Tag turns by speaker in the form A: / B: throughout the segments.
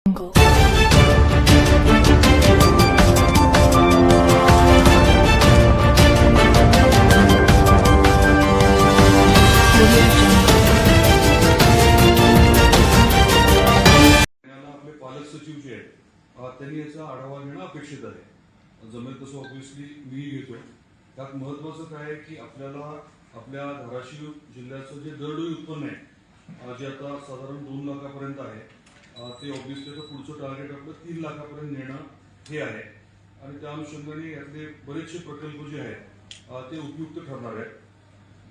A: आपले पालक सचिव जे आहेत त्यांनी याचा आढावा घेणं अपेक्षित आहे. जमेल तसं ऑब्व्हियसली मी घेतोय. त्यात महत्वाचं काय आहे की आपल्याला आपल्या धाराशिव जिल्ह्याचं जे दरडोई उत्पन्न आहे जे आता साधारण 2 लाखापर्यंत आहे ते ऑब्व्हियसली आता पुढचं टार्गेट आपलं 3 लाखापर्यंत नेणं हे आहे आणि त्या अनुषंगाने यातले बरेचसे प्रकल्प जे आहेत ते उपयुक्त ठरणार आहेत.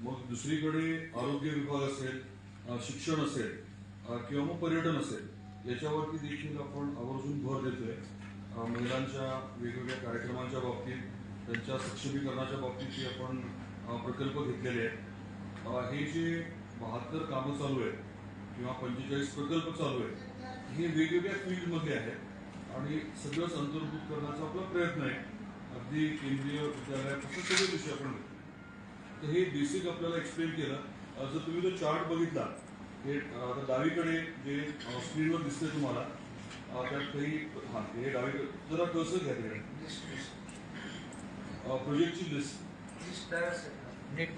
A: मग दुसरीकडे आरोग्य विभाग असेल, शिक्षण असेल किंवा मग पर्यटन असेल याच्यावरती देखील आपण आवर्जून भर देतोय. महिलांच्या वेगवेगळ्या कार्यक्रमांच्या बाबतीत, त्यांच्या सक्षमीकरणाच्या बाबतीत आपण प्रकल्प घेतलेले आहेत. हे जे 72 कामं चालू आहेत किंवा 45 प्रकल्प चालू आहेत हे वेगवेगळ्या फील्डमध्ये आहेत आणि सगळंच अंतर्भूत करण्याचा आपला प्रयत्न आहे. अगदी केंद्रीय विद्यालयापासून सगळे विषय आपण घेतो. तर हे बेसिक आपल्याला एक्सप्लेन केलं. जर तुम्ही तो चार्ट बघितला हे आता डावीकडे जे स्क्रीनवर दिसतंय तुम्हाला त्यात काही हे डावीकडे जरा कसं घ्या तिकडे प्रोजेक्टची लिस्ट नेट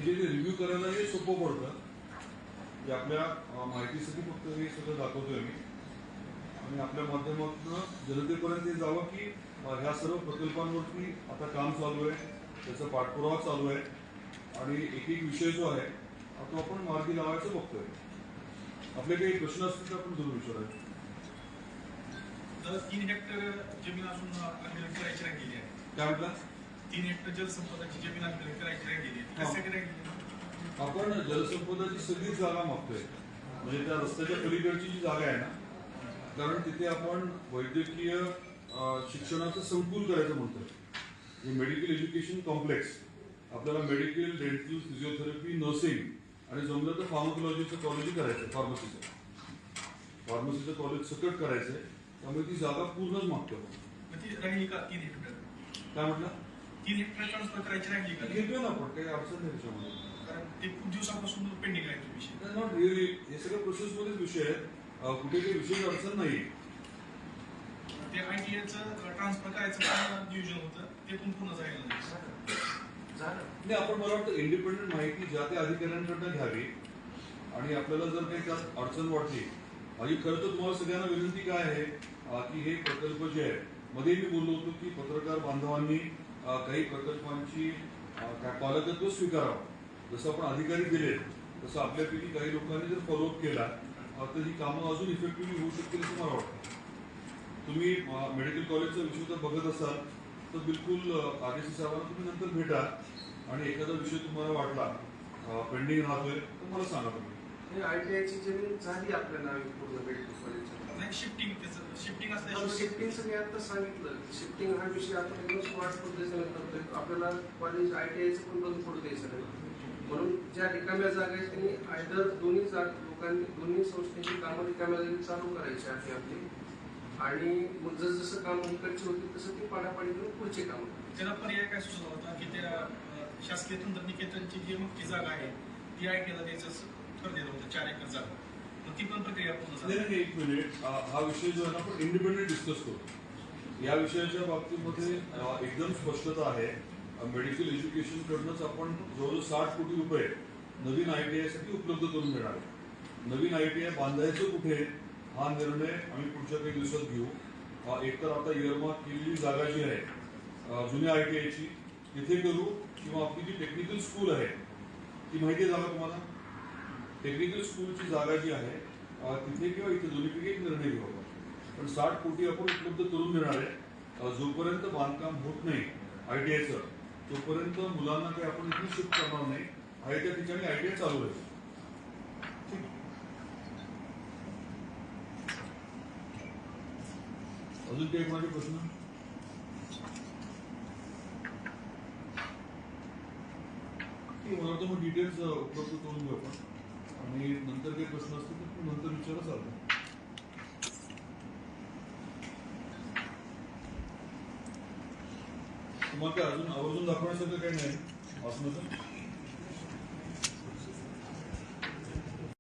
A: रिव्ह्यू करायला हे सोपं पडतं. आपल्या माहितीसाठी फक्त हे सगळं दाखवतोय मी आणि आपल्या माध्यमातून जनतेपर्यंत हे जावं की ह्या सर्व प्रकल्पांवरती आता काम चालू आहे, त्याचा पाठपुरावा चालू आहे आणि एक एक विषय जो आहे तो आपण मार्गी लावायचं बघतोय. आपले काही प्रश्न असतील तर आपण जरूर विचारायचे.
B: 3 हेक्टर जमीन असून करायची राहिलेली आहे.
A: काय म्हटलं?
B: 3 हेक्टर जलसंपदाची जमीन आपल्याला करायची राहिलेली आहे. कशासाठी राहिलेली?
A: आपण जलसंपदाची सगळीच जागा मागतोय. म्हणजे त्या रस्त्याच्या पलीकडची जी जागा आहे ना, कारण तिथे आपण वैद्यकीय शिक्षणाचं संकुल करायचं म्हणतोय. मेडिकल एज्युकेशन कॉम्प्लेक्स आपल्याला मेडिकल, डेंटल, फिजिओथेरपी, नर्सिंग आणि जमलं तर फार्मकोलॉजीचं कॉलेज करायचं. फार्मसीचं कॉलेज सकट करायचंय. त्यामुळे ती जागा पूर्णच मागतो.
B: ती राहिली का 3 हेक्टर?
A: काय म्हटलं?
B: 3 हेक्टर ट्रान्सफर करायची राहिली का?
A: घेतोय ना आपण, काही अडचण नाही त्याच्यामध्ये.
B: कारण ते खूप दिवसापासून पेंडिंग आहे तो विषय.
A: Not really. हे सगळं प्रोसेसमध्येच विषय आहेत. कुठे काही विशेष अडचण नाही.
B: ते ITIचं ट्रान्सफर करायचं नियोजन होतं ते पण पूर्ण झालं नाही.
A: आपण मला वाटतं इंडिपेंडंट माहिती ज्या त्या अधिकाऱ्यांकडनं घ्यावी आणि आपल्याला जर काही त्यात अडचण वाटली माझी खरं तर तुम्हाला सगळ्यांना विनंती काय आहे की हे प्रकल्प जे आहेत मध्ये मी बोललो होतो की पत्रकार बांधवांनी काही प्रकल्पांची पालकत्व स्वीकारावं. जसं आपण अधिकारी दिले तसं आपल्यापैकी काही लोकांनी जर फॉलोअप केला तर ही कामं अजून इफेक्टिव्हली होऊ शकतील असं मला वाटतं. तुम्ही मेडिकल कॉलेजचा विषय जर बघत असाल तर बिलकुल RDC साहेबांना तुम्ही नंतर भेटा आणि एखादा विषय तुम्हाला वाटला पेंडिंग राहतोय तर मला सांगा तुम्ही.
C: ITIची जमीन झाली आपल्या नावे पूर्ण मेडिकल कॉलेजच्या.
B: शिफ्टिंग
C: असल्याशिवाय शिफ्टिंगचं मी आता सांगितलं. शिफ्टिंग हा विषय आता स्मार्ट पद्धतीने करतोय. आपल्याला कॉलेज ITIचं पण बंद पडू द्यायचं नाही. म्हणून ज्या रिकाम्या जागा आहेत त्यांनी आयदर दोन्ही संस्थेची कामं रिकाम्या जागी चालू करायची आहे आपली आणि मग जसं काम इकडचे होते तसं ते पाडापाडी करून पुढचे काम.
B: त्याला पर्याय काय सुचला होता की त्या शासकीय तंत्रनिकेतनची जी मुख्य जागा आहे ती ITIला द्यायचं ठरलेलं होतं 4 एकर जागा. मग ती पण प्रक्रिया पूर्ण झाली.
A: एक मिनिट. हा विषय जो आहे ना आपण इंडिपेंडेंट डिस्कस करतो. या विषयाच्या बाबतीमध्ये एकदम स्पष्टता आहे. मेडिकल एज्युकेशन कडनंच आपण जवळजवळ 60 कोटी रुपये नवीन ITI साठी उपलब्ध करून देणार आहे. नवीन ITI बांधायचं कुठे हा निर्णय आम्ही पुढच्या काही दिवसात घेऊ. एकतर आता इयरमार्क केलेली जागा जी आहे जुन्या ITIची तिथे करू किंवा आपली जी टेक्निकल स्कूल आहे ती माहिती आहे जागा तुम्हाला. टेक्निकल स्कूलची जागा जी आहे तिथे किंवा इथे दोन्हीपैकी एक निर्णय घेऊ आपण. पण 60 कोटी आपण उपलब्ध करून देणार आहे. जोपर्यंत बांधकाम होत नाही ITIचं तोपर्यंत मुलांना काही आपण इथे शिफ्ट करणार नाही. आहे त्या ठिकाणी ITI चालू आहे. अजून काही माझे प्रश्न? मला वाटतं मग डिटेल्स उपलब्ध करून घेऊ आपण आणि नंतर काही प्रश्न असतील तर नंतर विचारलं चालतं. तुम्हाला काय अजून आवर्जून दाखवण्यासारखं काही नाही वाचनाचं?